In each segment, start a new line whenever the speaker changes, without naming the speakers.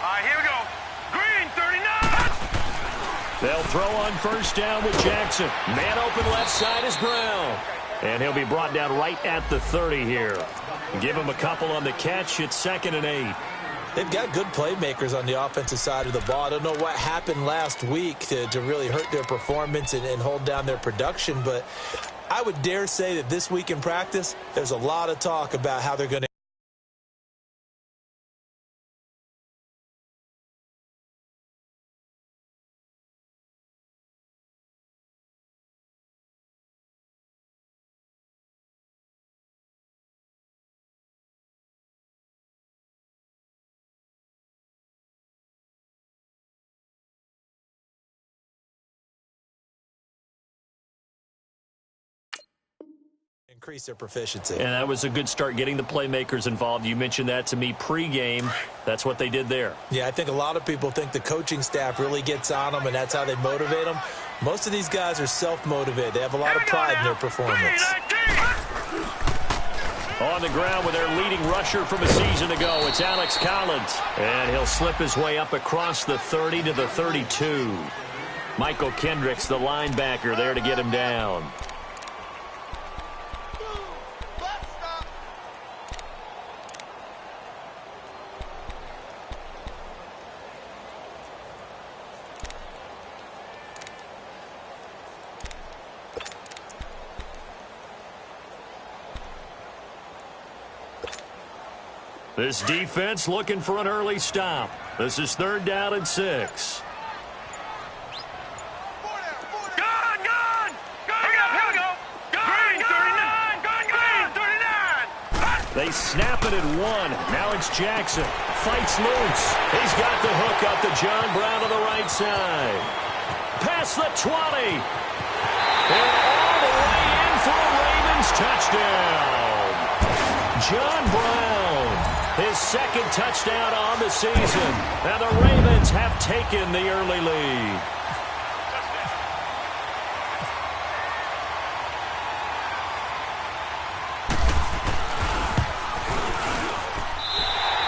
right, here we go. Green, 39.
They'll throw on first down with Jackson. Man open left side is Brown. And he'll be brought down right at the 30 here. Give him a couple on the catch. It's 2nd and 8.
They've got good playmakers on the offensive side of the ball. I don't know what happened last week to really hurt their performance and hold down their production, but I would dare say that this week in practice, there's a lot of talk about how they're going to increase their proficiency.
And that was a good start getting the playmakers involved. You mentioned that to me pregame. That's what they did there.
Yeah, I think a lot of people think the coaching staff really gets on them, and that's how they motivate them. Most of these guys are self-motivated. They have a lot of pride in their performance.
On the ground with their leading rusher from a season ago, it's Alex Collins. And he'll slip his way up across the 30 to the 32. Michael Kendricks, the linebacker, there to get him down. This defense looking for an early stop. This is 3rd down and 6. They snap it at 1. Now it's Jackson. Fights loose. He's got the hook up to John Brown on the right side. Past the 20. And all the way in for a Ravens touchdown. John Brown. His 2nd touchdown on the season. And the Ravens have taken the early lead.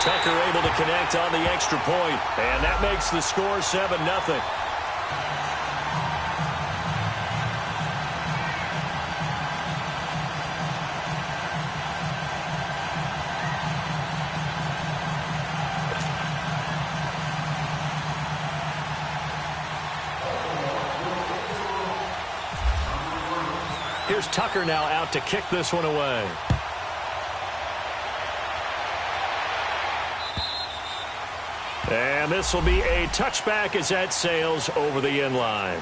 Tucker able to connect on the extra point. And that makes the score 7-0. Here's Tucker now out to kick this one away. And this will be a touchback as that sails over the end line.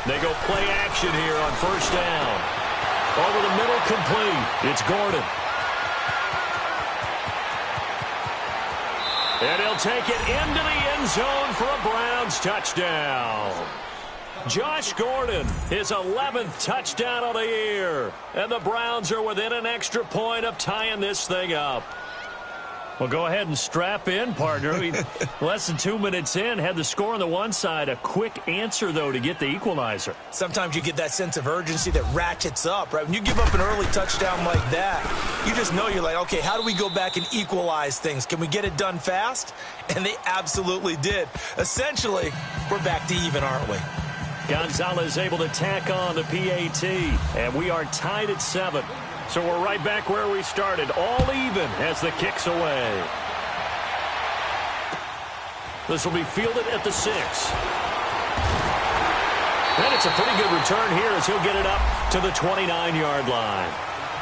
They go play action here on first down. Over the middle, complete. It's Gordon. And he'll take it into the end zone for a Browns touchdown. Josh Gordon, his 11th touchdown of the year. And the Browns are within an extra point of tying this thing up. Well, go ahead and strap in, partner. Less than 2 minutes in, had the score on the one side. A quick answer, though, to get the equalizer.
Sometimes you get that sense of urgency that ratchets up, right? When you give up an early touchdown like that, you just know you're like, okay, how do we go back and equalize things? Can we get it done fast? And they absolutely did. Essentially, we're back to even, aren't we?
Gonzalez able to tack on the PAT, and we are tied at 7. So we're right back where we started, all even as the kick's away. This will be fielded at the 6. And it's a pretty good return here as he'll get it up to the 29-yard line.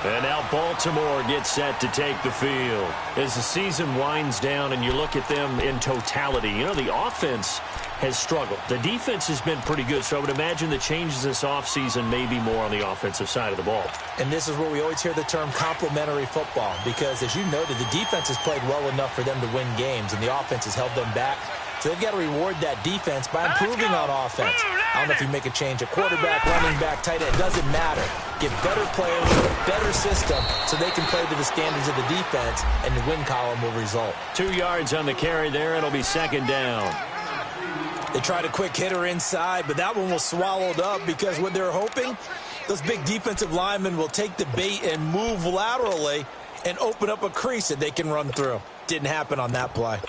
And now Baltimore gets set to take the field. As the season winds down and you look at them in totality, you know, the offense has struggled. The defense has been pretty good, so I would imagine the changes this offseason may be more on the offensive side of the ball.
And this is where we always hear the term complementary football, because as you noted, the defense has played well enough for them to win games, and the offense has held them back. So they've got to reward that defense by improving on offense. I don't know if you make a change at quarterback, running back, tight end. It doesn't matter. Get better players, better system, so they can play to the standards of the defense, and the win column will result. 2
yards on the carry there. It'll be second down.
They tried a quick hitter inside, but that one was swallowed up because what they're hoping, those big defensive linemen will take the bait and move laterally and open up a crease that they can run through. Didn't happen on that play.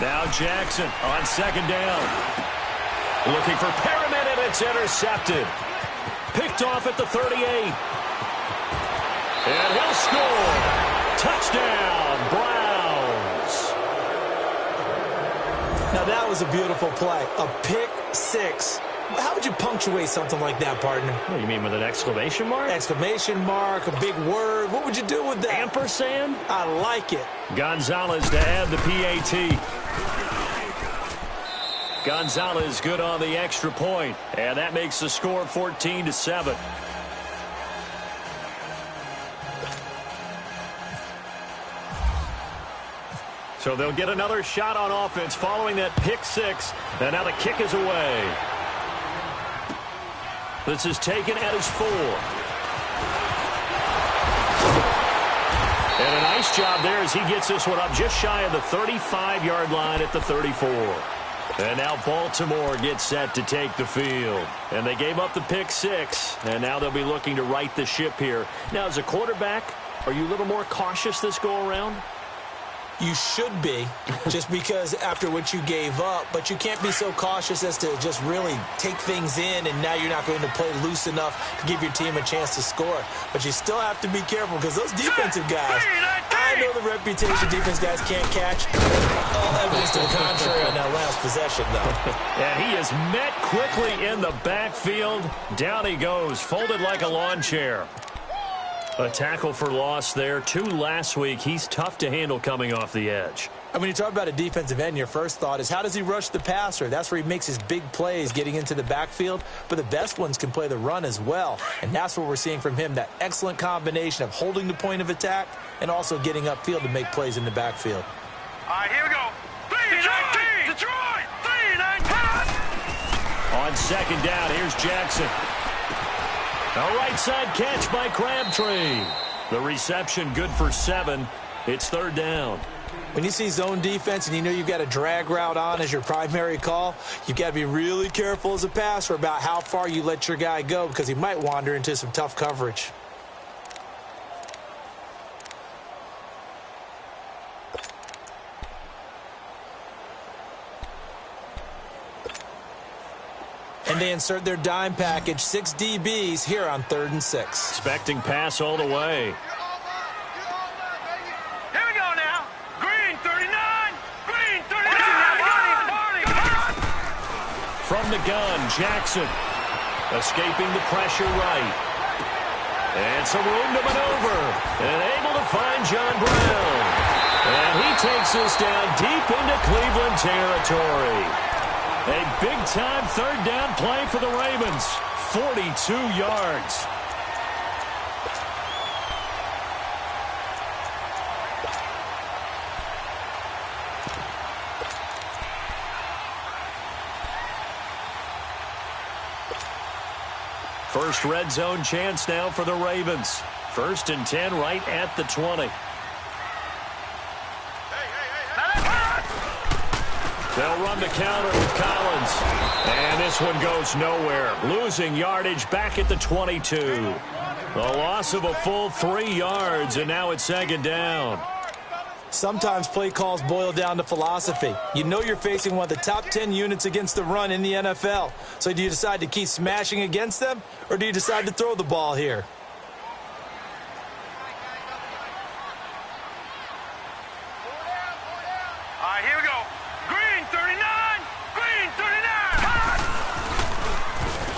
Now Jackson on second down. Looking for Perriman, and it's intercepted. Picked off at the 38. And he'll score. Touchdown, Browns.
Now that was a beautiful play. A pick six. How would you punctuate something like that, partner?
What do you mean, with an exclamation mark?
Exclamation mark, a big word. What would you do with that?
Ampersand?
I like it.
Gonzalez to add the PAT. Gonzalez good on the extra point, and that makes the score 14-7. So they'll get another shot on offense following that pick six, and now the kick is away. This is taken at his 4. And a nice job there as he gets this one up just shy of the 35-yard line at the 34. And now Baltimore gets set to take the field. And they gave up the pick six, and now they'll be looking to right the ship here. Now, as a quarterback, are you a little more cautious this go-around?
You should be, just because after what you gave up, but you can't be so cautious as to just really take things in, and now you're not going to play loose enough to give your team a chance to score. But you still have to be careful because those defensive guys, I know the reputation defense guys can't catch. All evidence to the contrary on that last possession, though.
And he is met quickly in the backfield. Down he goes, folded like a lawn chair. A tackle for loss there. 2 last week. He's tough to handle coming off the edge.
And when you talk about a defensive end, your first thought is, how does he rush the passer? That's where he makes his big plays getting into the backfield. But the best ones can play the run as well. And that's what we're seeing from him, that excellent combination of holding the point of attack and also getting upfield to make plays in the backfield.
All right, here we go. Detroit! 3-9.
On second down, here's Jackson. A right side catch by Crabtree. The reception good for 7. It's third down.
When you see zone defense and you know you've got a drag route on as your primary call, you've got to be really careful as a passer about how far you let your guy go because he might wander into some tough coverage. And they insert their dime package, 6 DBs here on 3rd and 6.
Expecting pass all the way.
Here we go now. Green 39. Green 39.
From the gun, Jackson. Escaping the pressure right. And some room to maneuver. And able to find John Brown. And he takes this down deep into Cleveland territory. A big-time third down play for the Ravens. 42 yards. First red zone chance now for the Ravens. 1st and 10 right at the 20. They'll run the counter with Collins. And this one goes nowhere. Losing yardage back at the 22. A loss of a full 3 yards, and now it's second down.
Sometimes play calls boil down to philosophy. You know you're facing one of the top 10 units against the run in the NFL. So do you decide to keep smashing against them, or do you decide to throw the ball here?
All right, here we go. Green 39. Green 39.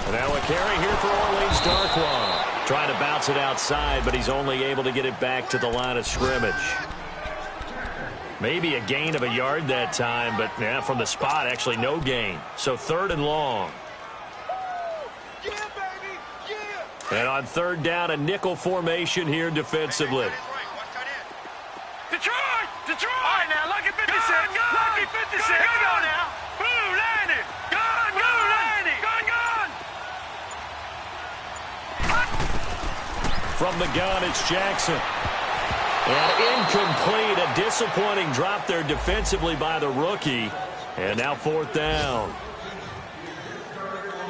And now a carry here for Orleans Darkwa. Trying to bounce it outside, but he's only able to get it back to the line of scrimmage. Maybe a gain of a yard that time, but yeah, from the spot, actually no gain. So 3rd and long.
Yeah, baby, yeah.
And on 3rd down, a nickel formation here defensively.
Detroit! Detroit! All right, now, lucky 56. Lucky 56. Come on now. Blue, landed. Gun, blue, landed. Gun, gun.
From the gun, it's Jackson. And incomplete. A disappointing drop there defensively by the rookie. And now 4th down.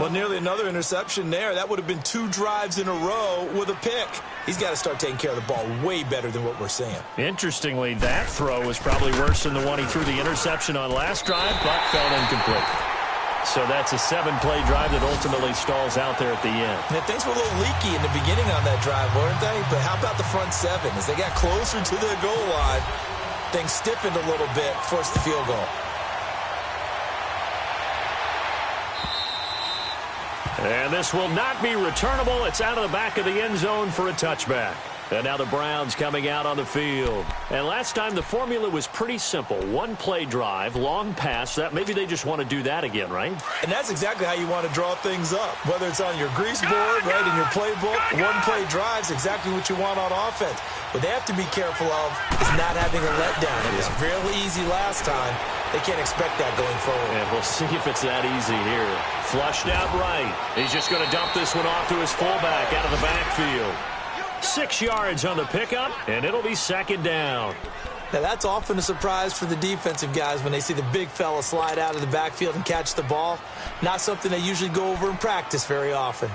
Well, nearly another interception there. That would have been 2 drives in a row with a pick. He's got to start taking care of the ball way better than what we're seeing.
Interestingly, that throw was probably worse than the one he threw the interception on last drive, but fell incomplete. So that's a 7-play drive that ultimately stalls out there at the end.
And things were a little leaky in the beginning on that drive, weren't they? But how about the front 7? As they got closer to the goal line, things stiffened a little bit, forced the field goal.
And this will not be returnable. It's out of the back of the end zone for a touchback. And now the Browns coming out on the field. And last time the formula was pretty simple. 1-play drive, long pass. That maybe they just want to do that again, right?
And that's exactly how you want to draw things up. Whether it's on your grease board, right, in your playbook, 1-play drive's exactly what you want on offense. What they have to be careful of is not having a letdown. It was real easy last time. They can't expect that going forward.
And we'll see if it's that easy here. Flushed out right. He's just going to dump this one off to his fullback out of the backfield. 6 yards on the pickup, and it'll be 2nd down.
Now, that's often a surprise for the defensive guys when they see the big fella slide out of the backfield and catch the ball. Not something they usually go over in practice very often.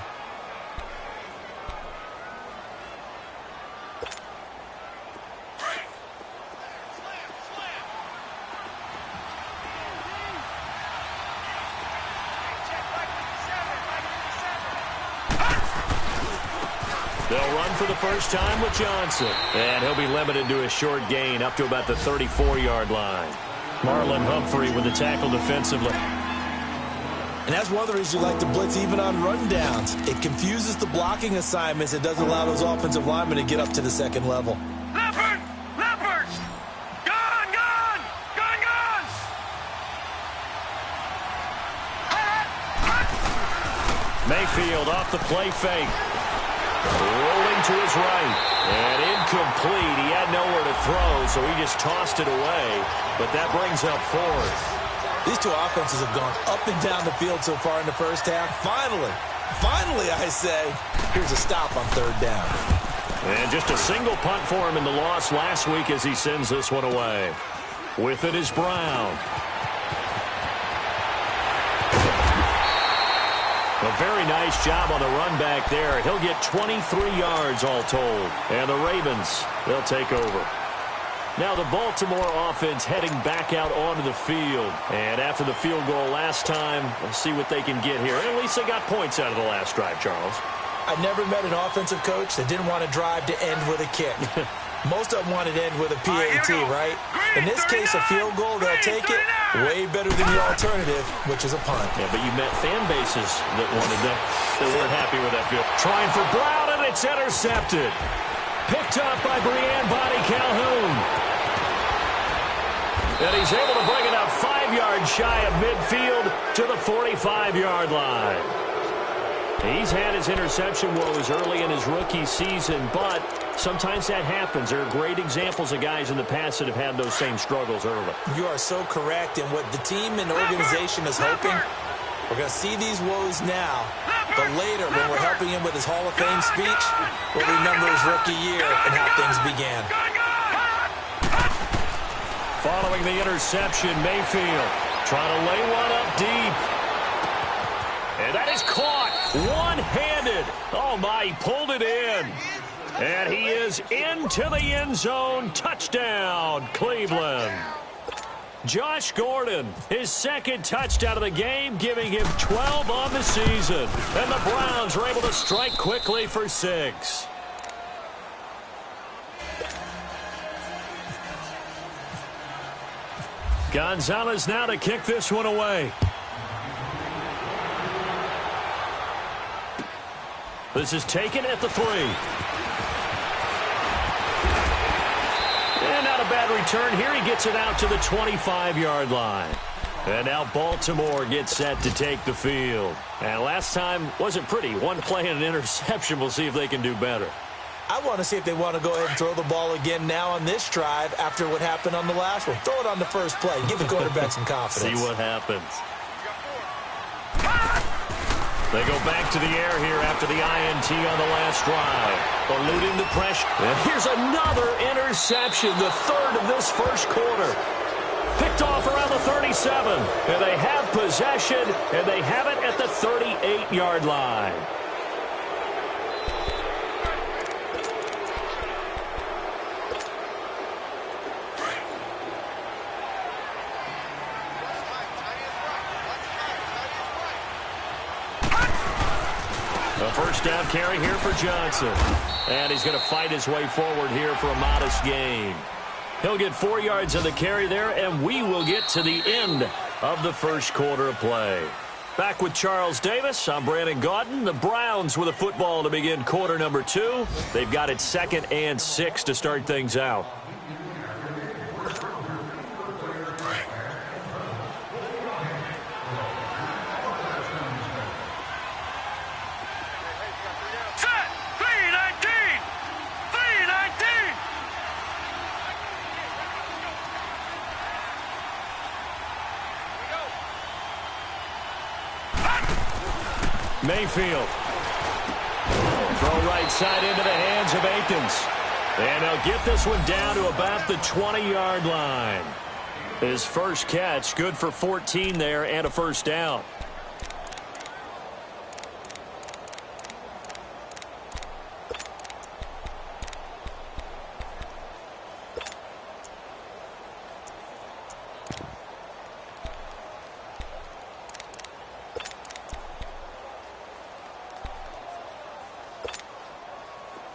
They'll run for the first time with Johnson. And he'll be limited to a short gain up to about the 34-yard line. Marlon Humphrey with the tackle defensively.
And that's one of the reasons you like to blitz even on rundowns. It confuses the blocking assignments. It doesn't allow those offensive linemen to get up to the 2nd level.
Leopard! Leopard! Gun, gun! Gun, gun!
Mayfield off the play fake. Rolling to his right. And incomplete. He had nowhere to throw, so he just tossed it away. But that brings up 4th.
These two offenses have gone up and down the field so far in the first half. Finally, I say, here's a stop on 3rd down.
And just a single punt for him in the loss last week as he sends this one away. With it is Brown. A very nice job on the run back there. He'll get 23 yards all told. And the Ravens, they'll take over. Now the Baltimore offense heading back out onto the field. And after the field goal last time, we'll see what they can get here. At least they got points out of the last drive, Charles.
I never met an offensive coach that didn't want to drive to end with a kick. Most of them wanted to end with a PAT, right? In this case, a field goal, they'll take it. Way better than the alternative, which is a punt.
Yeah, but you met fan bases that wanted them. They weren't happy with that field. Trying for Brown, and it's intercepted. Picked up by Breanne Body Calhoun. And he's able to bring it up 5 yards shy of midfield to the 45-yard line. He's had his interception woes early in his rookie season, but sometimes that happens. There are great examples of guys in the past that have had those same struggles early.
You are so correct, and what the team and organization is hoping, we're going to see these woes now, but later when we're helping him with his Hall of Fame speech, we'll remember his rookie year and how things began.
Following the interception, Mayfield trying to lay one up deep. And that is caught one-handed. Oh, my, he pulled it in. And he is into the end zone. Touchdown, Cleveland. Josh Gordon, his 2nd touchdown of the game, giving him 12 on the season. And the Browns are able to strike quickly for 6. Gonzalez now to kick this one away. This is taken at the 3. And not a bad return here. He gets it out to the 25-yard line. And now Baltimore gets set to take the field. And last time wasn't pretty. One play and an interception. We'll see if they can do better.
I want to see if they want to go ahead and throw the ball again now on this drive after what happened on the last one. Throw it on the first play. Give the quarterback some confidence.
See what happens. They go back to the air here after the INT on the last drive. Eluding the pressure. And here's another interception, the third of this first quarter. Picked off around the 37. And they have possession, and they have it at the 38-yard line. A first down carry here for Johnson. And he's going to fight his way forward here for a modest gain. He'll get 4 yards on the carry there, and we will get to the end of the first quarter of play. Back with Charles Davis, I'm Brandon Gaudin. The Browns with a football to begin quarter number 2. They've got it 2nd and 6 to start things out. Mayfield. Throw right side into the hands of Akins. And they'll get this one down to about the 20-yard line. His first catch, good for 14 there and a first down.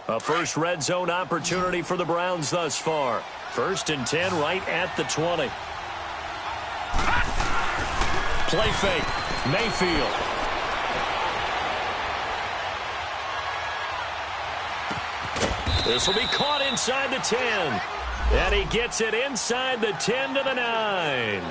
A first red zone opportunity for the Browns thus far. 1st and 10 right at the 20. Play fake. Mayfield. This will be caught inside the 10. And he gets it inside the 10 to the 9.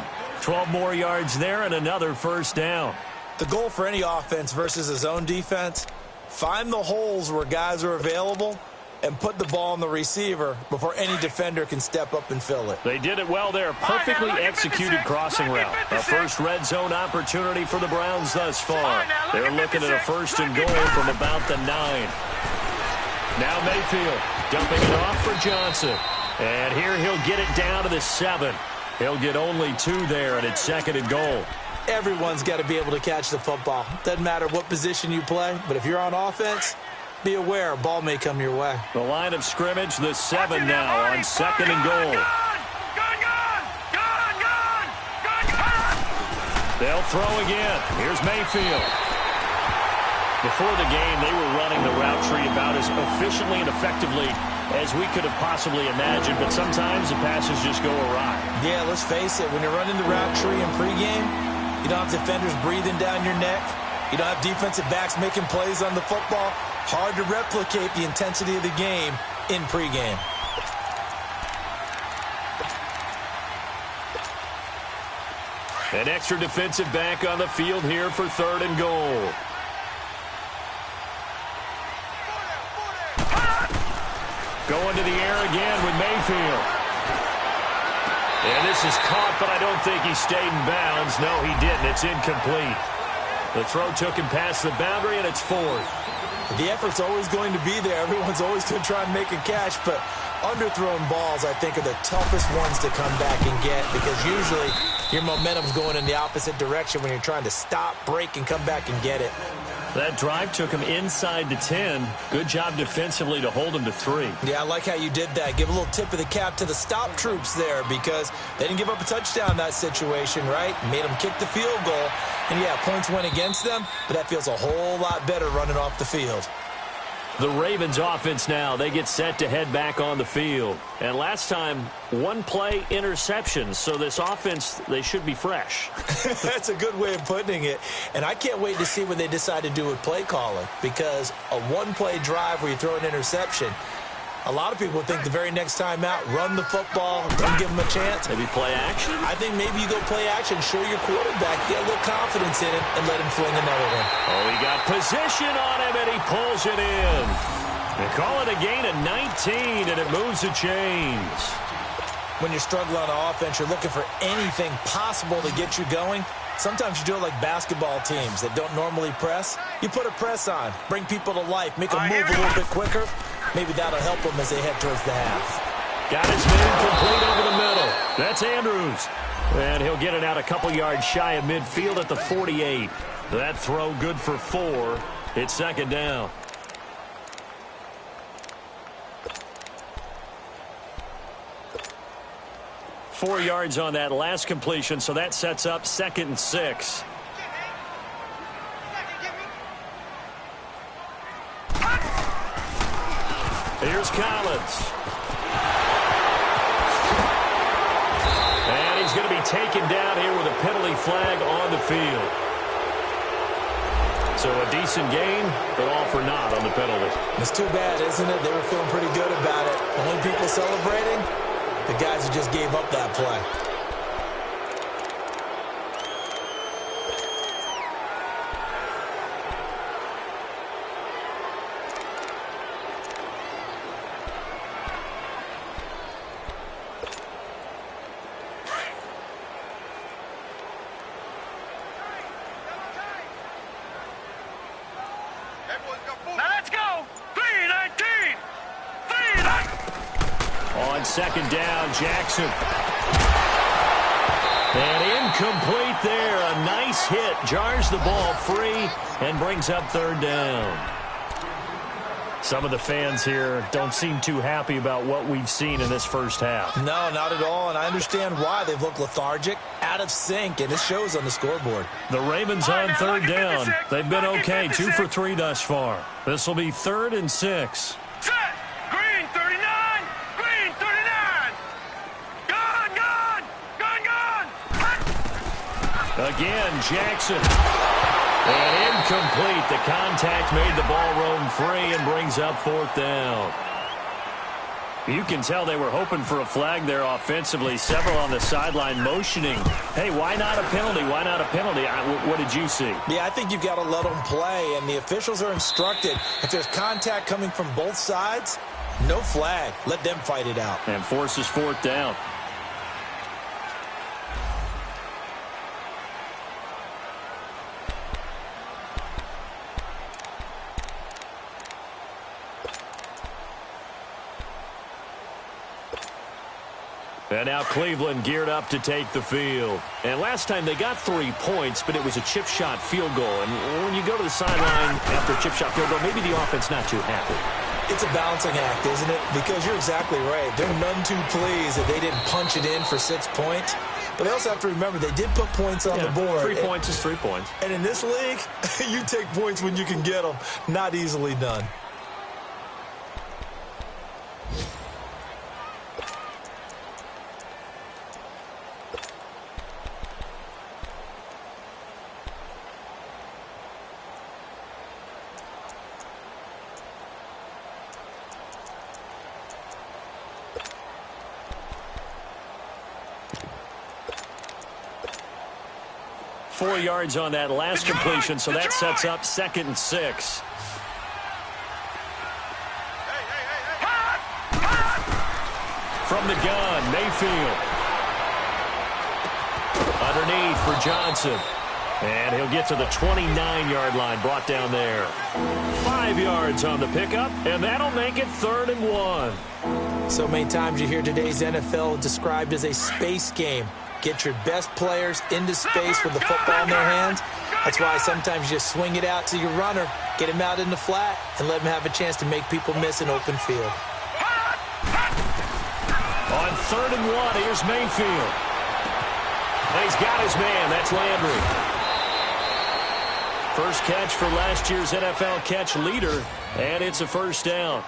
12 more yards there and another first down.
The goal for any offense versus a zone defense, find the holes where guys are available and put the ball on the receiver before any defender can step up and fill it.
They did it well there. Perfectly executed crossing route. A first red zone opportunity for the Browns thus far. They're looking at a 1st and goal from about the 9. Now Mayfield dumping it off for Johnson. And here he'll get it down to the 7. He'll get only 2 there, and it's 2nd and goal.
Everyone's got to be able to catch the football. Doesn't matter what position you play, but if you're on offense, be aware a ball may come your way.
The line of scrimmage, the 7 now on 2nd and goal. They'll throw again. Here's Mayfield. Before the game, they were running the route tree about as efficiently and effectively as we could have possibly imagined, but sometimes the passes just go awry.
Yeah, let's face it, when you're running the route tree in pregame, you don't have defenders breathing down your neck. You don't have defensive backs making plays on the football. Hard to replicate the intensity of the game in pregame.
An extra defensive back on the field here for 3rd and goal. Going to the air again with Mayfield. And this is caught, but I don't think he stayed in bounds. No, he didn't. It's incomplete. The throw took him past the boundary, and it's 4th.
The effort's always going to be there. Everyone's always going to try and make a catch, but underthrown balls, I think, are the toughest ones to come back and get because usually your momentum's going in the opposite direction when you're trying to stop, break, and come back and get it.
That drive took him inside the 10. Good job defensively to hold him to 3.
Yeah, I like how you did that. Give a little tip of the cap to the stop troops there because they didn't give up a touchdown in that situation, right? Made them kick the field goal. And, yeah, points went against them, but that feels a whole lot better running off the field.
The Ravens offense now, they get set to head back on the field. And last time, one play interception. So this offense, they should be fresh.
That's a good way of putting it. And I can't wait to see what they decide to do with play calling, because a one-play drive where you throw an interception, a lot of people think the very next time out, run the football, don't give them a chance.
Maybe play action?
I think maybe you go play action, show your quarterback, get a little confidence in it, and let him fling another one.
Oh, he got position on him, and he pulls it in. They call it a gain of 19, and it moves the chains.
When you're struggling on offense, you're looking for anything possible to get you going. Sometimes you do it like basketball teams that don't normally press. You put a press on, bring people to life, make them move a little bit quicker. Maybe that'll help them as they head towards the half.
Got his man complete over the middle. That's Andrews. And he'll get it out a couple yards shy of midfield at the 48. That throw good for 4. It's second down. Four yards on that last completion, so that sets up 2nd and 6. Here's Collins. And he's going to be taken down here with a penalty flag on the field. So a decent game, but all for naught on the penalty.
It's too bad, isn't it? They were feeling pretty good about it. Only people celebrating, the guys who just gave up that play.
Second down, Jackson. And incomplete there. A nice hit. Jars the ball free and brings up 3rd down. Some of the fans here don't seem too happy about what we've seen in this first half.
No, not at all, and I understand why. They've looked lethargic, out of sync, and it shows on the scoreboard.
The Ravens on 3rd down. They've been okay, 2 for 3 thus far. This will be 3rd and 6. Again, Jackson. And incomplete. The contact made the ball roam free and brings up 4th down. You can tell they were hoping for a flag there offensively. Several on the sideline motioning. Hey, why not a penalty? Why not a penalty? What did you see?
Yeah, I think you've got to let them play, and the officials are instructed. If there's contact coming from both sides, no flag. Let them fight it out.
And forces 4th down. And now Cleveland geared up to take the field. And last time they got 3 points, but it was a chip shot field goal. And when you go to the sideline after a chip shot field goal, maybe the offense not too happy.
It's a balancing act, isn't it? Because you're exactly right. They're none too pleased that they didn't punch it in for 6 points. But they also have to remember they did put points on the board.
3 points is 3 points.
And in this league, you take points when you can get them. Not easily done.
Four yards on that last completion, so that sets up 2nd and 6. From the gun, Mayfield. Underneath for Johnson. And he'll get to the 29-yard line, brought down there. 5 yards on the pickup, and that'll make it 3rd and 1.
So many times you hear today's NFL described as a space game. Get your best players into space with the football in their hands. That's why sometimes you just swing it out to your runner, get him out in the flat, and let him have a chance to make people miss an open field.
On 3rd and 1, here's Mayfield. And he's got his man. That's Landry. First catch for last year's NFL catch leader, and it's a first down.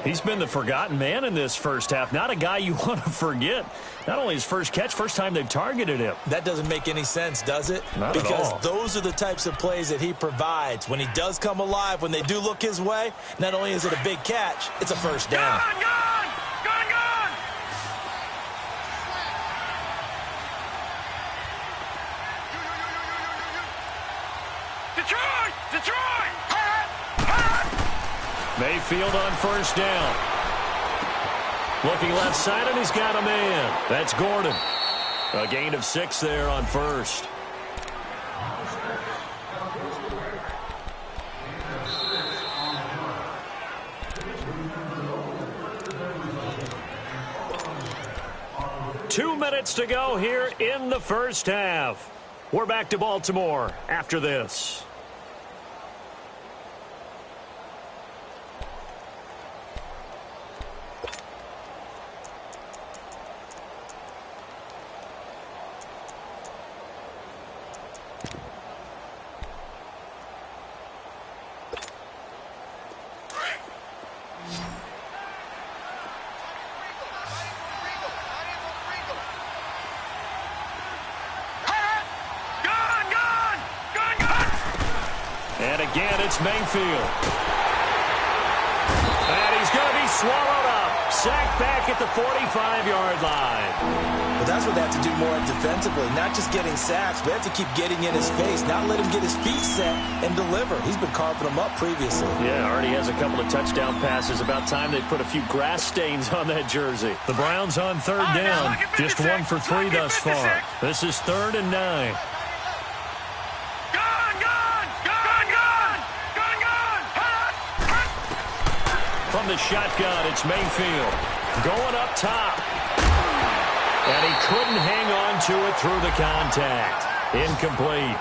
He's been the forgotten man in this first half. Not a guy you want to forget. Not only his first catch, first time they've targeted him.
That doesn't make any sense, does it?
Not at all.
Because those are the types of plays that he provides. When he does come alive, when they do look his way, not only is it a big catch, it's a first down.
Gone, gone! Gone, gone! Detroit! Detroit!
Mayfield on first down. Looking left side, and he's got a man. That's Gordon. A gain of 6 there on first. Two minutes to go here in the first half. We're back to Baltimore after this. And again, it's Mayfield. And he's going to be swallowed up. Sacked back at the 45-yard line.
But that's what they have to do more defensively. Not just getting sacks, but they have to keep getting in his face. Not let him get his feet set and deliver. He's been carving them up previously.
Yeah, already has a couple of touchdown passes. About time they put a few grass stains on that jersey. The Browns on third down. Just 1 for 3 thus far. This is 3rd and 9. From the shotgun, it's Mayfield. Going up top. And he couldn't hang on to it through the contact. Incomplete.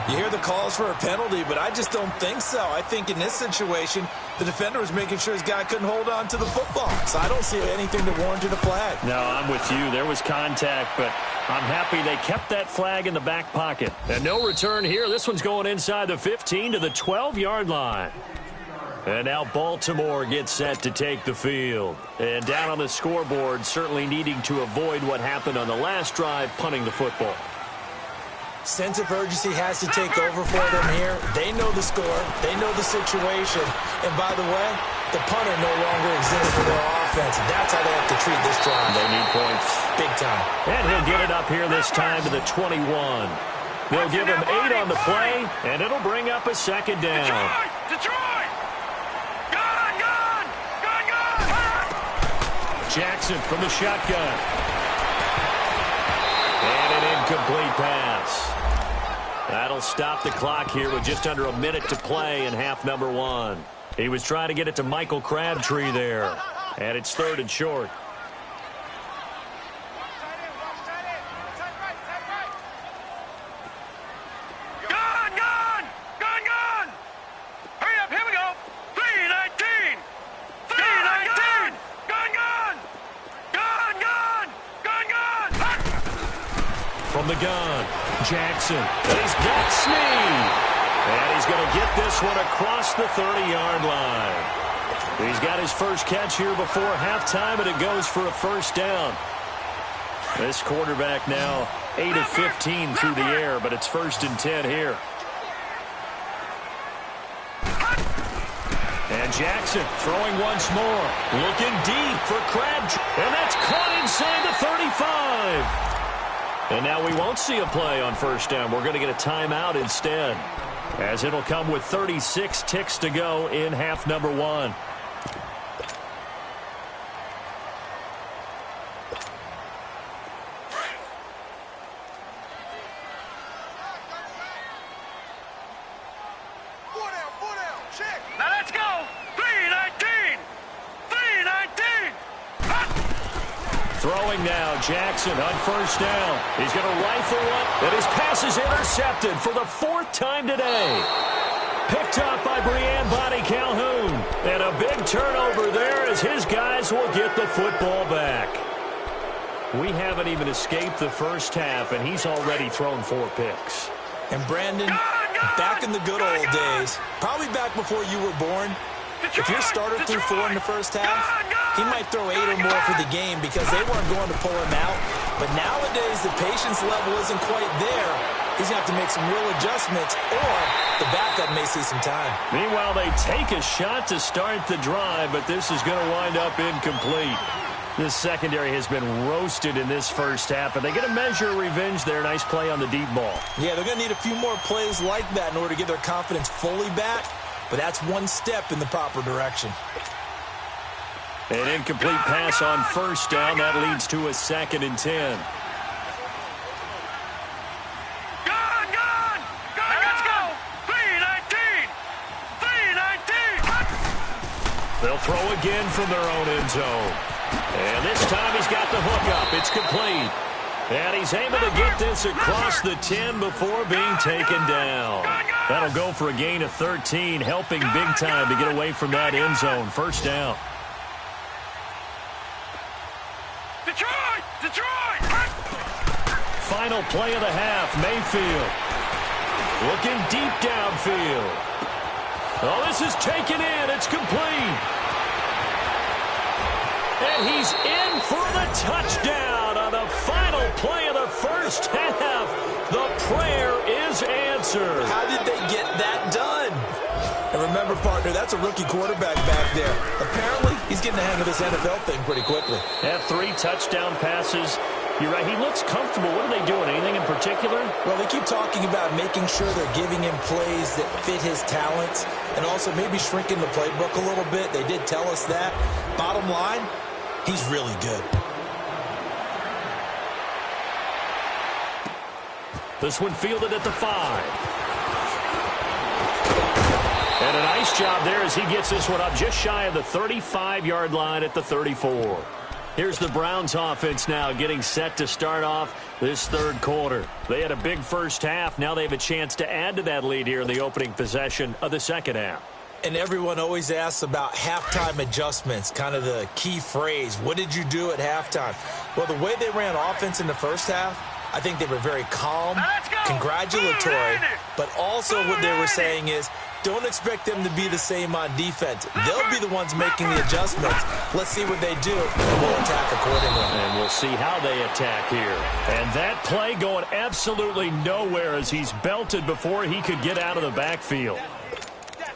You hear the calls for a penalty, but I just don't think so. I think in this situation, the defender was making sure his guy couldn't hold on to the football. So I don't see anything that warranted a flag.
No, I'm with you. There was contact, but I'm happy they kept that flag in the back pocket. And no return here. This one's going inside the 15 to the 12-yard line. And now Baltimore gets set to take the field. And down on the scoreboard, certainly needing to avoid what happened on the last drive, punting the football.
Sense of urgency has to take over for them here. They know the score. They know the situation. And by the way, the punter no longer exists for their offense. That's how they have to treat this drive.
They need points.
Big time.
And he'll get it up here this time to the 21. They'll give him 8 on the play, and it'll bring up a second down.
Detroit!
Jackson from the shotgun. And an incomplete pass. That'll stop the clock here with just under a minute to play in half number 1. He was trying to get it to Michael Crabtree there. And it's 3rd and short. From the gun, Jackson, and he's got Snead. And he's going to get this one across the 30-yard line. He's got his first catch here before halftime, and it goes for a first down. This quarterback now 8 of 15 through the air, but it's 1st and 10 here. And Jackson throwing once more. Looking deep for Crabtree. And that's caught inside the 35. And now we won't see a play on first down. We're going to get a timeout instead, as it'll come with 36 ticks to go in half number 1.
Now let's go. 3-19. 3-19.
Throwing now, Jackson on first down. He's going to rifle one, and his pass is intercepted for the 4th time today. Picked up by Brian Body Calhoun. And a big turnover there as his guys will get the football back. We haven't even escaped the first half, and he's already thrown 4 picks.
And Brandon, Back in the good old days, probably back before you were born, if your starter threw 4 in the first half, he might throw 8 or more for the game because they weren't going to pull him out. But nowadays, the patience level isn't quite there. He's going to have to make some real adjustments, or the backup may see some time.
Meanwhile, they take a shot to start the drive, but this is going to wind up incomplete. This secondary has been roasted in this first half, but they get a measure of revenge there. Nice play on the deep ball. Yeah, they're going to need a few more plays like that in order to get their confidence fully back, but that's one step in the proper direction. An incomplete pass on first down. That leads to a 2nd and 10.
Let's go. 3-19. 3-19.
They'll throw again from their own end zone. And this time he's got the hook up. It's complete. And he's able to get this across the 10 before being taken down. That'll go for a gain of 13, helping big time to get away from that end zone. First down.
Detroit!
Final play of the half, Mayfield. Looking deep downfield. Oh, this is taken in. It's complete. And he's in for the touchdown on the final play of the first half. The prayer is answered.
How did they get that done? And remember, partner, that's a rookie quarterback back there. Apparently, he's getting the hang of this NFL thing pretty quickly.
Had 3 touchdown passes. You're right, he looks comfortable. What are they doing? Anything in particular?
Well, they keep talking about making sure they're giving him plays that fit his talents and also maybe shrinking the playbook a little bit. They did tell us that. Bottom line, he's really good.
This one fielded at the 5. And a nice job there as he gets this one up just shy of the 35-yard line at the 34. Here's the Browns offense now getting set to start off this third quarter. They had a big first half. Now they have a chance to add to that lead here in the opening possession of the second half.
And everyone always asks about halftime adjustments, kind of the key phrase. What did you do at halftime? Well, the way they ran offense in the first half, I think they were very calm, congratulatory, but also what they were saying is, don't expect them to be the same on defense. They'll be the ones making the adjustments. Let's see what they do, and we'll attack accordingly.
And we'll see how they attack here. And that play going absolutely nowhere as he's belted before he could get out of the backfield.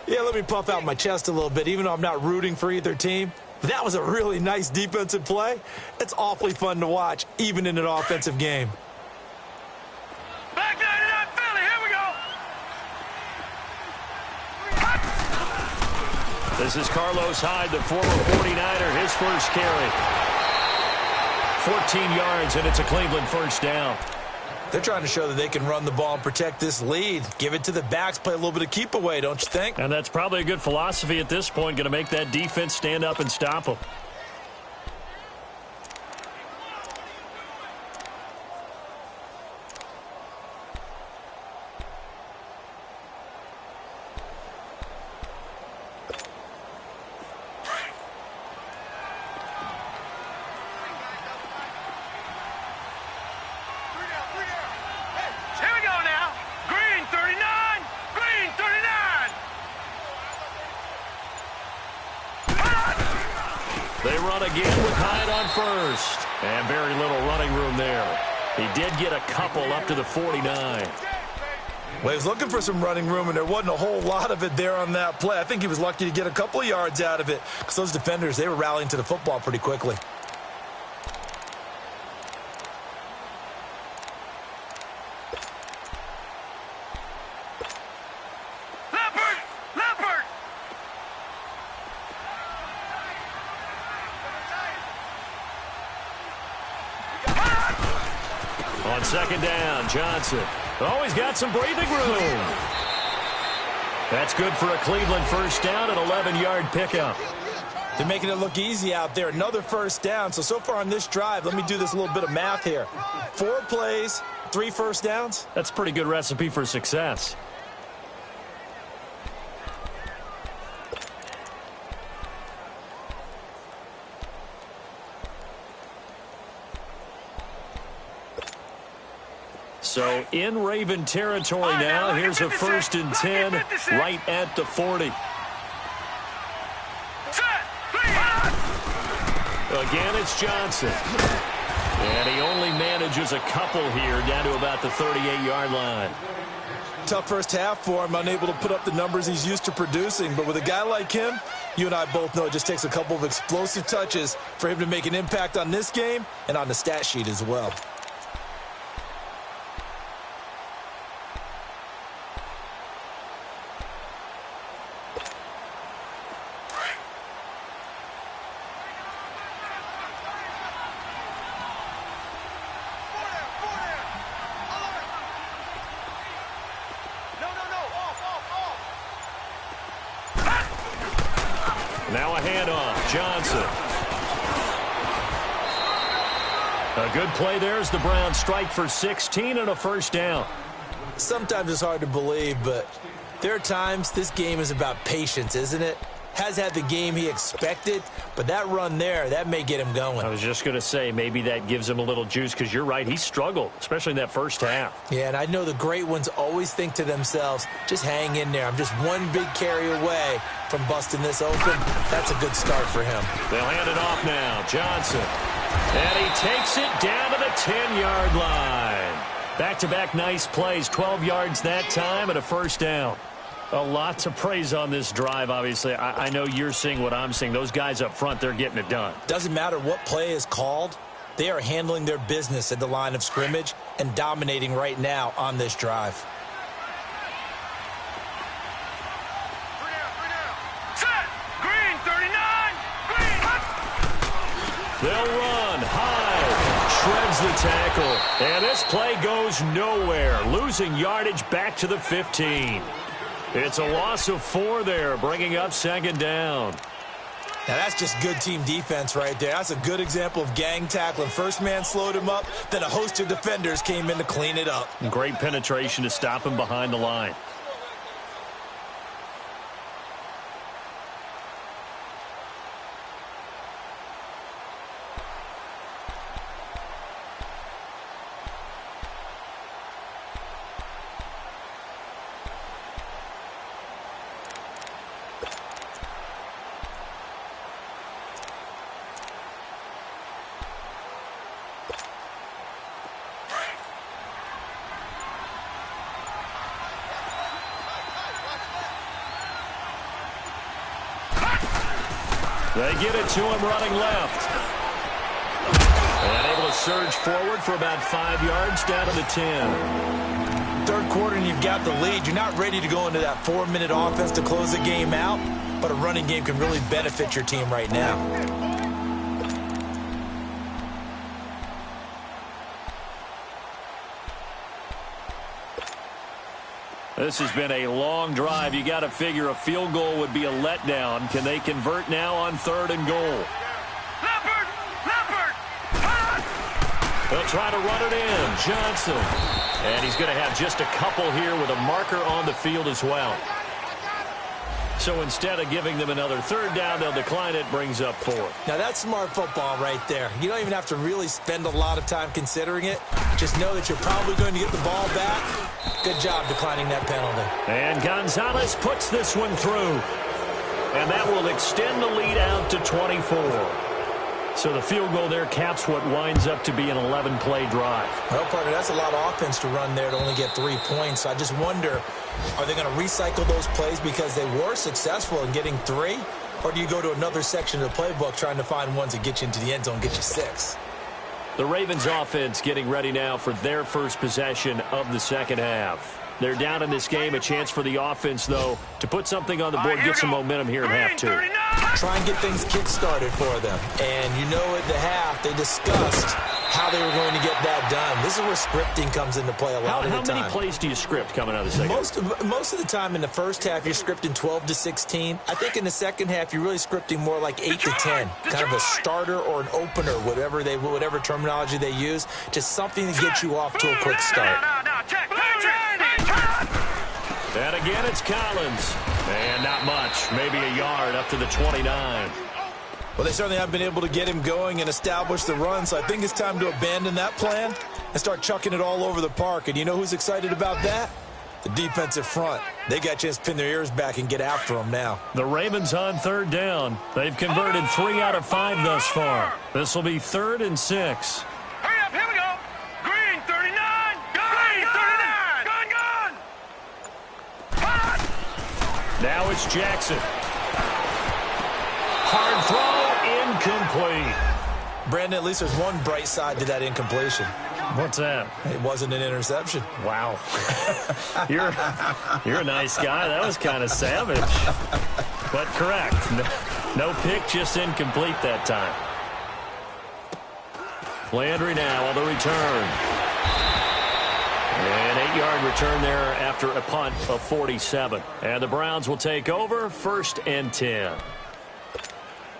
Yeah, let me puff out my chest a little bit, even though I'm not rooting for either team. That was a really nice defensive play. It's awfully fun to watch, even in an offensive game.
Back 99 Philly, here we go.
This is Carlos Hyde, the former 49er, his first carry. 14 yards, and it's a Cleveland first down.
They're trying to show that they can run the ball and protect this lead. Give it to the backs, play a little bit of keep away, don't you think?
And that's probably a good philosophy at this point, going to make that defense stand up and stop them. They run again with Hyde on first. And very little running room there. He did get a couple up to the 49.
Well, he was looking for some running room, and there wasn't a whole lot of it there on that play. I think he was lucky to get a couple of yards out of it because those defenders, they were rallying to the football pretty quickly.
On second down, Johnson. Oh, he's got some breathing room. That's good for a Cleveland first down, an 11-yard pickup.
They're making it look easy out there. Another first down. So far on this drive, let me do this little bit of math here. 4 plays, 3 first downs.
That's a pretty good recipe for success. So in Raven territory now. Here's a 1st and 10 right at the 40. Again, it's Johnson. And he only manages a couple here down to about the 38-yard line.
Tough first half for him, unable to put up the numbers he's used to producing. But with a guy like him, you and I both know it just takes a couple of explosive touches for him to make an impact on this game and on the stat sheet as well.
Now a handoff. Johnson. A good play there as the Browns strike for 16 and a 1st down.
Sometimes it's hard to believe, but there are times this game is about patience, isn't it? Has had the game he expected, but that run there, that may get him going.
I was just going to say, maybe that gives him a little juice, because you're right, he struggled, especially in that first half.
Yeah, and I know the great ones always think to themselves, just hang in there. I'm just one big carry away from busting this open. That's a good start for him.
They'll hand it off now. Johnson. And he takes it down to the 10-yard line. Back-to-back nice plays, 12 yards that time and a 1st down. A lot to praise on this drive, obviously. I know you're seeing what I'm seeing. Those guys up front, they're getting it done.
Doesn't matter what play is called. They are handling their business at the line of scrimmage and dominating right now on this drive.
Set! Green, 39! Green!
They'll run. Hyde shreds the tackle. And this play goes nowhere. Losing yardage back to the 15. It's a loss of 4 there, bringing up 2nd down.
Now, that's just good team defense right there. That's a good example of gang tackling. First man slowed him up, then a host of defenders came in to clean it up.
Great penetration to stop him behind the line. They get it to him running left. And able to surge forward for about 5 yards down to the 10.
Third quarter and you've got the lead. You're not ready to go into that 4-minute offense to close the game out, but a running game can really benefit your team right now.
This has been a long drive. You got to figure a field goal would be a letdown. Can they convert now on 3rd and goal?
Leopard! Leopard!
They'll try to run it in. Johnson. And he's going to have just a couple here with a marker on the field as well. So instead of giving them another 3rd down, they'll decline it, brings up 4.
Now, that's smart football right there. You don't even have to really spend a lot of time considering it. Just know that you're probably going to get the ball back. Good job declining that penalty.
And Gonzalez puts this one through. And that will extend the lead out to 24. So the field goal there caps what winds up to be an 11-play drive.
Well, partner, that's a lot of offense to run there to only get 3 points. So I just wonder, are they going to recycle those plays because they were successful in getting 3? Or do you go to another section of the playbook trying to find ones that get you into the end zone, get you 6?
The Ravens offense getting ready now for their first possession of the second half. They're down in this game. A chance for the offense, though, to put something on the board, get some momentum here in half 2.
Try and get things kick-started for them. And you know at the half, they discussed how they were going to get that done. This is where scripting comes into play a lot of the time.
How many plays do you script coming out of the second half?
Most of the time in the first half, you're scripting 12 to 16. I think in the second half, you're really scripting more like 8 to 10. Kind of a starter or an opener, whatever terminology they use. Just something to get you off to a quick start.
And again, it's Collins. And not much. Maybe a yard up to the 29.
Well, they certainly haven't been able to get him going and establish the run, so I think it's time to abandon that plan and start chucking it all over the park. And you know who's excited about that? The defensive front. They got a chance to pin their ears back and get after them now.
The Ravens on third down. They've converted 3 out of 5 thus far. This will be 3rd and 6.
Hurry up, here we go. Green 39. Green 39. Gun. Hot.
Now it's Jackson. Hard throw, incomplete.
Brandon, at least there's one bright side to that incompletion.
What's that?
It wasn't an interception.
Wow. You're a nice guy. That was kind of savage. But correct. No pick, just incomplete that time. Landry now on the return. An 8-yard return there after a punt of 47. And the Browns will take over 1st and 10.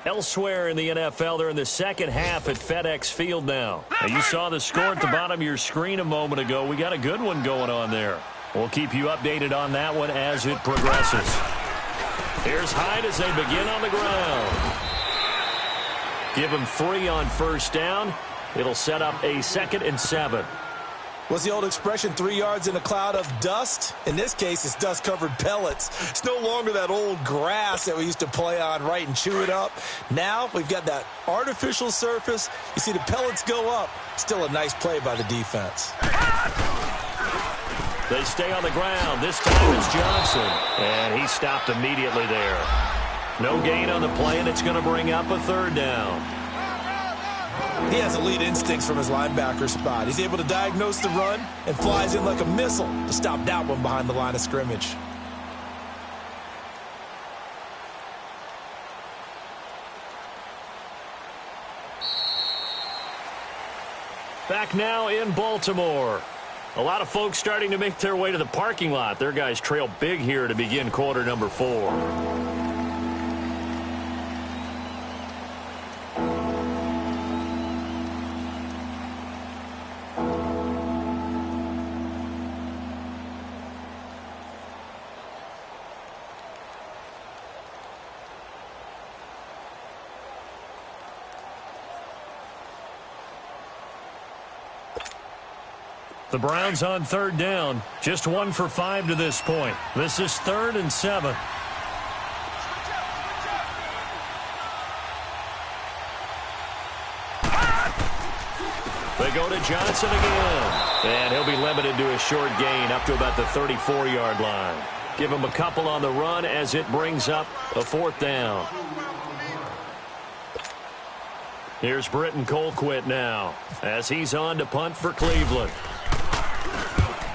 Elsewhere in the NFL, they're in the second half at FedEx Field now. You saw the score at the bottom of your screen a moment ago. We got a good one going on there. We'll keep you updated on that one as it progresses. Here's Hyde as they begin on the ground. Give him 3 on 1st down. It'll set up a 2nd and 7.
What's the old expression, 3 yards in a cloud of dust? In this case, it's dust-covered pellets. It's no longer that old grass that we used to play on, right, and chew it up. Now we've got that artificial surface. You see the pellets go up. Still a nice play by the defense.
They stay on the ground. This time it's Johnson, and he stopped immediately there. No gain on the play, and it's going to bring up a 3rd down.
He has elite instincts from his linebacker spot. He's able to diagnose the run and flies in like a missile to stop that one behind the line of scrimmage.
Back now in Baltimore. A lot of folks starting to make their way to the parking lot. Their guys trail big here to begin quarter number 4. The Browns on 3rd down. Just 1 for 5 to this point. This is 3rd and 7. They go to Johnson again. And he'll be limited to a short gain up to about the 34-yard line. Give him a couple on the run as it brings up a 4th down. Here's Britton Colquitt now as he's on to punt for Cleveland.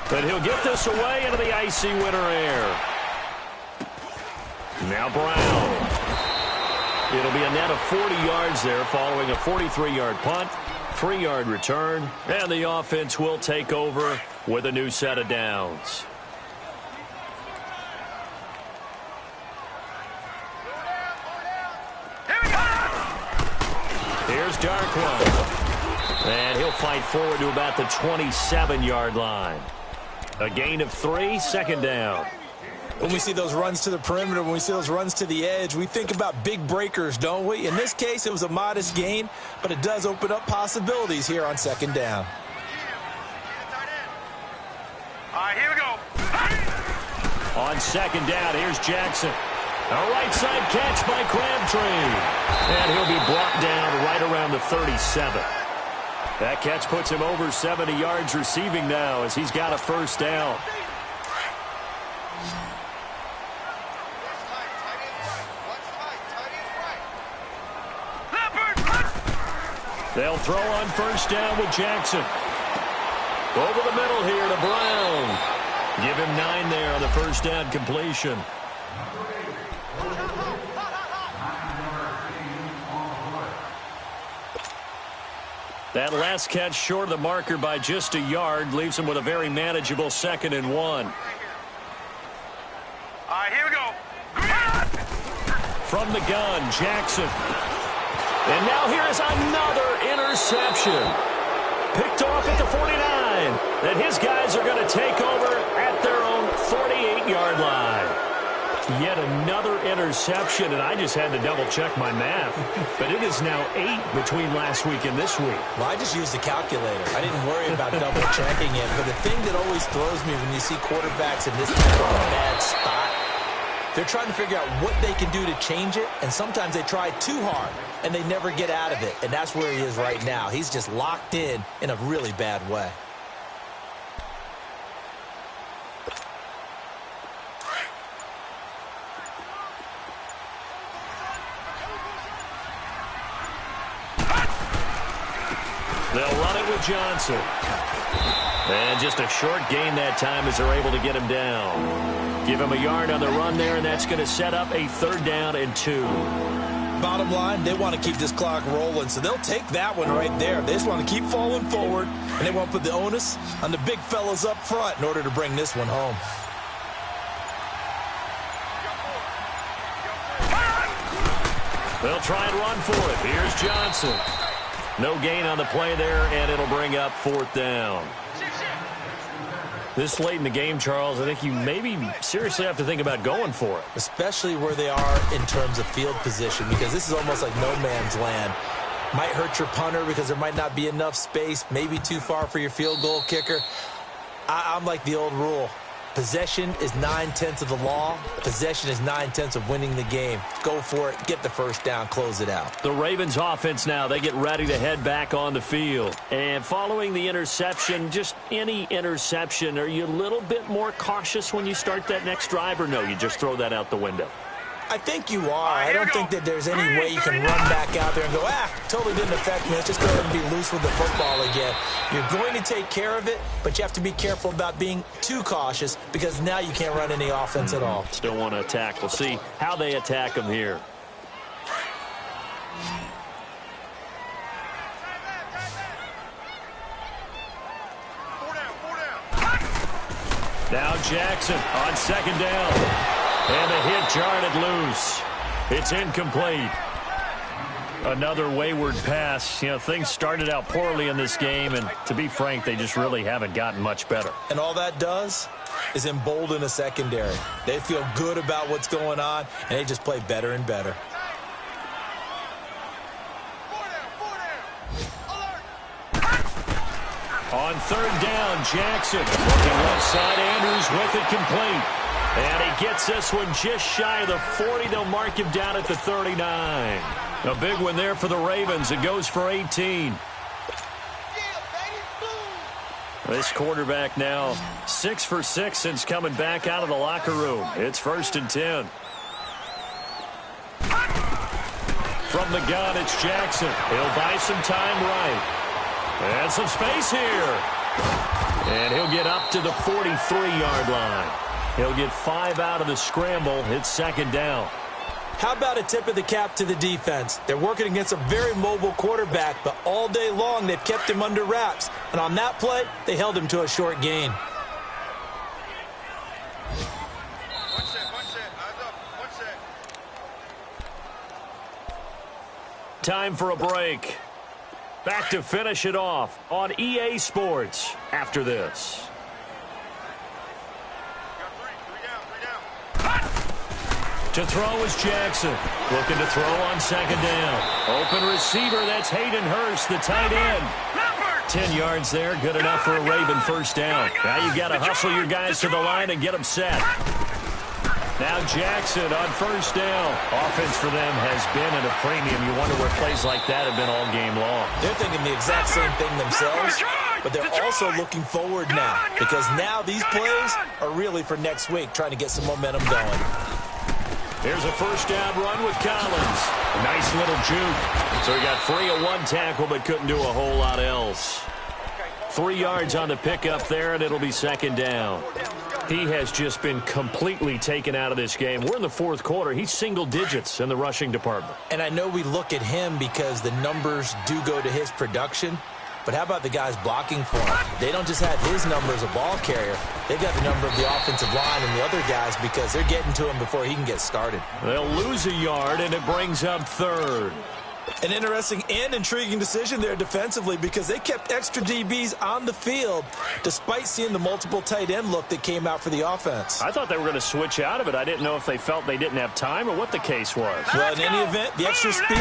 But he'll get this away into the icy winter air. Now Brown. It'll be a net of 40 yards there following a 43-yard punt, 3-yard return, and the offense will take over with a new set of downs. Here's Darkwa. And he'll fight forward to about the 27-yard line. A gain of 3, 2nd down.
When we see those runs to the perimeter, when we see those runs to the edge, we think about big breakers, don't we? In this case, it was a modest gain, but it does open up possibilities here on 2nd down.
All right, here we go.
On 2nd down, here's Jackson. A right side catch by Crabtree. And he'll be brought down right around the 37. That catch puts him over 70 yards receiving now as he's got a 1st down. They'll throw on 1st down with Jackson. Over the middle here to Brown. Give him 9 there on the 1st down completion. That last catch short of the marker by just a yard leaves him with a very manageable 2nd and 1.
All right, here we go.
From the gun, Jackson. And now here's another interception. Picked off at the 49. And his guys are going to take over at their own 48-yard line. Yet another interception, and I just had to double-check my math. But it is now 8 between last week and this week.
Well, I just used the calculator. I didn't worry about double-checking it. But the thing that always throws me when you see quarterbacks in this kind of a bad spot, they're trying to figure out what they can do to change it, and sometimes they try too hard, and they never get out of it. And that's where he is right now. He's just locked in a really bad way.
They'll run it with Johnson. And just a short gain that time as they're able to get him down. Give him a yard on the run there, and that's going to set up a 3rd down and 2.
Bottom line, they want to keep this clock rolling, so they'll take that one right there. They just want to keep falling forward, and they want to put the onus on the big fellas up front in order to bring this one home.
They'll try and run for it. Here's Johnson. No gain on the play there, and it'll bring up 4th down. This late in the game, Charles, I think you maybe seriously have to think about going for it.
Especially where they are in terms of field position, because this is almost like no man's land. Might hurt your punter because there might not be enough space, maybe too far for your field goal kicker. I'm like the old rule. Possession is 9/10 of the law. Possession is 9/10 of winning the game. Go for it. Get the 1st down. Close it out.
The Ravens offense now, they get ready to head back on the field. And following the interception, just any interception, are you a little bit more cautious when you start that next drive, or no, you just throw that out the window?
I think you are. I don't think that there's any way you can run back out there and go, totally didn't affect me. Let's just go ahead and be loose with the football again. You're going to take care of it, but you have to be careful about being too cautious because now you can't run any offense at all.
Still want to attack. We'll see how they attack them here. Now Jackson on 2nd down. And the hit jarred it loose. It's incomplete. Another wayward pass. You know, things started out poorly in this game, and to be frank, they just really haven't gotten much better.
And all that does is embolden a secondary. They feel good about what's going on, and they just play better and better.
On 3rd down, Jackson looking left side. Andrews with it complete. And he gets this one just shy of the 40. They'll mark him down at the 39. A big one there for the Ravens. It goes for 18. This quarterback now 6 for 6 since coming back out of the locker room. It's 1st and 10. From the gun, it's Jackson. He'll buy some time right. And some space here. And he'll get up to the 43-yard line. He'll get 5 out of the scramble. It's 2nd down.
How about a tip of the cap to the defense? They're working against a very mobile quarterback, but all day long they've kept him under wraps. And on that play, they held him to a short gain.
Time for a break. Back to finish it off on EA Sports after this. To throw is Jackson. Looking to throw on 2nd down. Open receiver, that's Hayden Hurst, the tight end. 10 yards there, good enough for a Raven 1st down. Now you've got to hustle your guys to the line and get them set. Now Jackson on 1st down. Offense for them has been at a premium. You wonder where plays like that have been all game long.
They're thinking the exact same thing themselves, but they're also looking forward now because now these plays are really for next week, trying to get some momentum going.
Here's a 1st down run with Collins. A nice little juke. So he got free of 1 tackle but couldn't do a whole lot else. 3 yards on the pickup there, and it'll be 2nd down. He has just been completely taken out of this game. We're in the 4th quarter. He's single digits in the rushing department.
And I know we look at him because the numbers do go to his production. But how about the guys blocking for him? They don't just have his number as a ball carrier. They've got the number of the offensive line and the other guys because they're getting to him before he can get started.
They'll lose a yard, and it brings up 3rd.
An interesting and intriguing decision there defensively because they kept extra DBs on the field despite seeing the multiple tight end look that came out for the offense.
I thought they were going to switch out of it. I didn't know if they felt they didn't have time or what the case was.
Well, in any event, the extra speed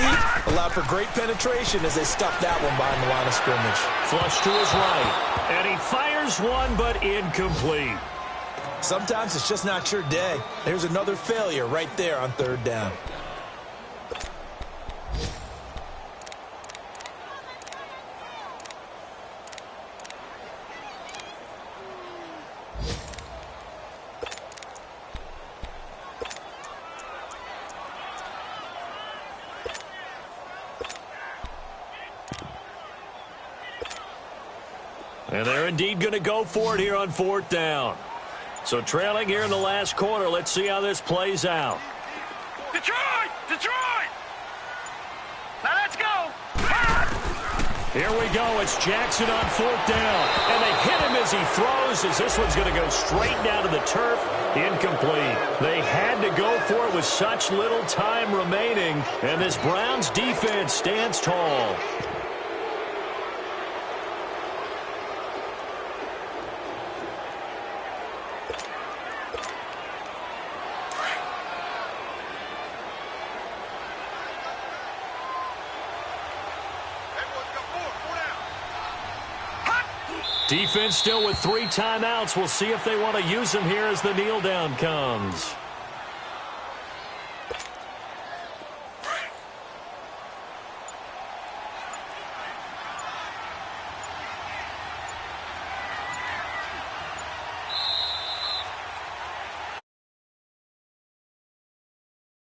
allowed for great penetration as they stuffed that one behind the line of scrimmage.
Flush to his right, and he fires one, but incomplete.
Sometimes it's just not your day. There's another failure right there on third down.
And they're indeed going to go for it here on fourth down. So trailing here in the last quarter. Let's see how this plays out.
Detroit! Detroit! Now let's go!
Here we go. It's Jackson on fourth down. And they hit him as he throws, as this one's going to go straight down to the turf. Incomplete. They had to go for it with such little time remaining. And this Browns defense stands tall.
Hot!
Defense still with 3 timeouts. We'll see if they want to use them here as the kneel down comes.